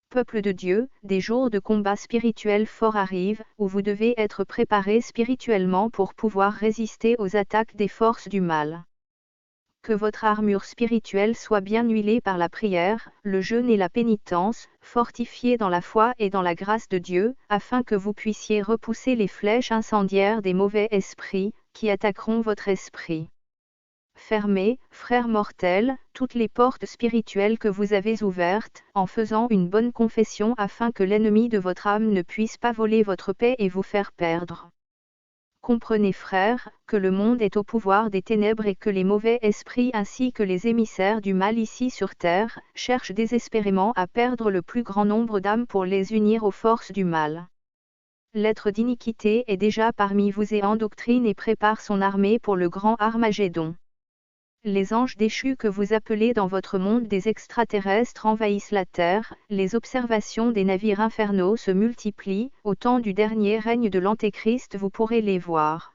Peuple de Dieu, des jours de combat spirituel fort arrivent, où vous devez être préparés spirituellement pour pouvoir résister aux attaques des forces du mal. Que votre armure spirituelle soit bien huilée par la prière, le jeûne et la pénitence, fortifiée dans la foi et dans la grâce de Dieu, afin que vous puissiez repousser les flèches incendiaires des mauvais esprits, qui attaqueront votre esprit. Fermez, frères mortels, toutes les portes spirituelles que vous avez ouvertes, en faisant une bonne confession afin que l'ennemi de votre âme ne puisse pas voler votre paix et vous faire perdre. Comprenez, frères, que le monde est au pouvoir des ténèbres et que les mauvais esprits ainsi que les émissaires du mal ici sur terre, cherchent désespérément à perdre le plus grand nombre d'âmes pour les unir aux forces du mal. L'être d'iniquité est déjà parmi vous et endoctrine et prépare son armée pour le grand Armagédon. Les anges déchus que vous appelez dans votre monde des extraterrestres envahissent la terre, les observations des navires infernaux se multiplient, au temps du dernier règne de l'Antéchrist vous pourrez les voir.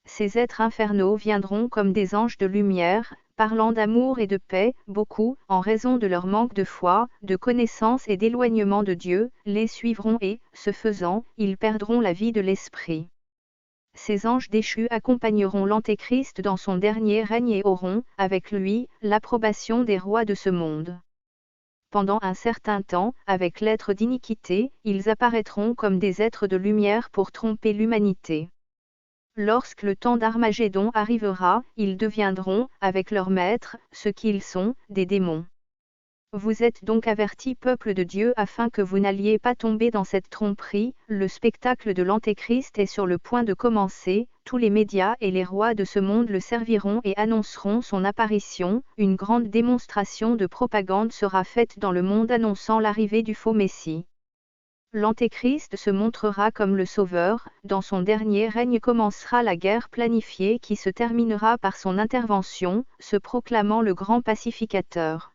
Ces êtres infernaux viendront comme des anges de lumière, parlant d'amour et de paix, beaucoup, en raison de leur manque de foi, de connaissance et d'éloignement de Dieu, les suivront et, ce faisant, ils perdront la vie de l'esprit. Ces anges déchus accompagneront l'Antéchrist dans son dernier règne et auront, avec lui, l'approbation des rois de ce monde. Pendant un certain temps, avec l'être d'iniquité, ils apparaîtront comme des êtres de lumière pour tromper l'humanité. Lorsque le temps d'Armagédon arrivera, ils deviendront, avec leur maître, ce qu'ils sont, des démons. Vous êtes donc avertis, peuple de Dieu, afin que vous n'alliez pas tomber dans cette tromperie. Le spectacle de l'Antéchrist est sur le point de commencer, tous les médias et les rois de ce monde le serviront et annonceront son apparition, une grande démonstration de propagande sera faite dans le monde annonçant l'arrivée du faux Messie. L'Antéchrist se montrera comme le Sauveur, dans son dernier règne commencera la guerre planifiée qui se terminera par son intervention, se proclamant le grand pacificateur.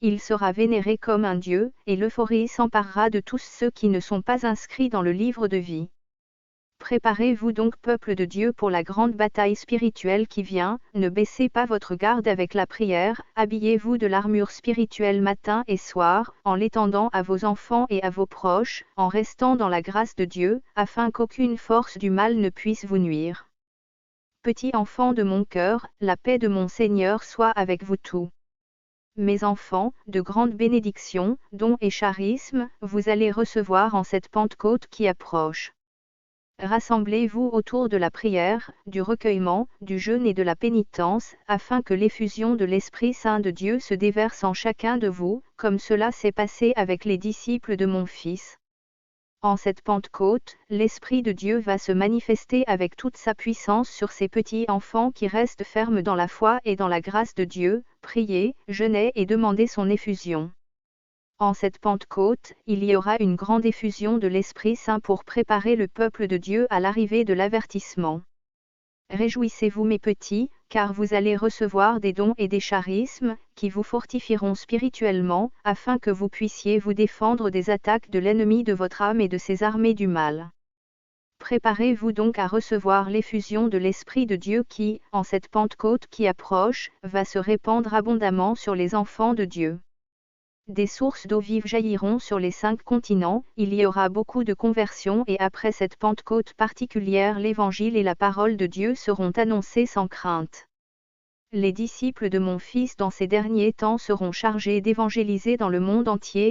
Il sera vénéré comme un dieu, et l'euphorie s'emparera de tous ceux qui ne sont pas inscrits dans le livre de vie. Préparez-vous donc, peuple de Dieu, pour la grande bataille spirituelle qui vient, ne baissez pas votre garde avec la prière, habillez-vous de l'armure spirituelle matin et soir, en l'étendant à vos enfants et à vos proches, en restant dans la grâce de Dieu, afin qu'aucune force du mal ne puisse vous nuire. Petits enfants de mon cœur, la paix de mon Seigneur soit avec vous tous. Mes enfants, de grandes bénédictions, dons et charismes, vous allez recevoir en cette Pentecôte qui approche. Rassemblez-vous autour de la prière, du recueillement, du jeûne et de la pénitence, afin que l'effusion de l'Esprit Saint de Dieu se déverse en chacun de vous, comme cela s'est passé avec les disciples de mon Fils. En cette Pentecôte, l'Esprit de Dieu va se manifester avec toute sa puissance sur ces petits enfants qui restent fermes dans la foi et dans la grâce de Dieu. Priez, jeûnez et demandez son effusion. En cette Pentecôte, il y aura une grande effusion de l'Esprit Saint pour préparer le peuple de Dieu à l'arrivée de l'avertissement. Réjouissez-vous, mes petits, car vous allez recevoir des dons et des charismes, qui vous fortifieront spirituellement, afin que vous puissiez vous défendre des attaques de l'ennemi de votre âme et de ses armées du mal. Préparez-vous donc à recevoir l'effusion de l'Esprit de Dieu qui, en cette Pentecôte qui approche, va se répandre abondamment sur les enfants de Dieu. Des sources d'eau vive jailliront sur les 5 continents, il y aura beaucoup de conversions et après cette Pentecôte particulière l'Évangile et la parole de Dieu seront annoncés sans crainte. Les disciples de mon Fils dans ces derniers temps seront chargés d'évangéliser dans le monde entier,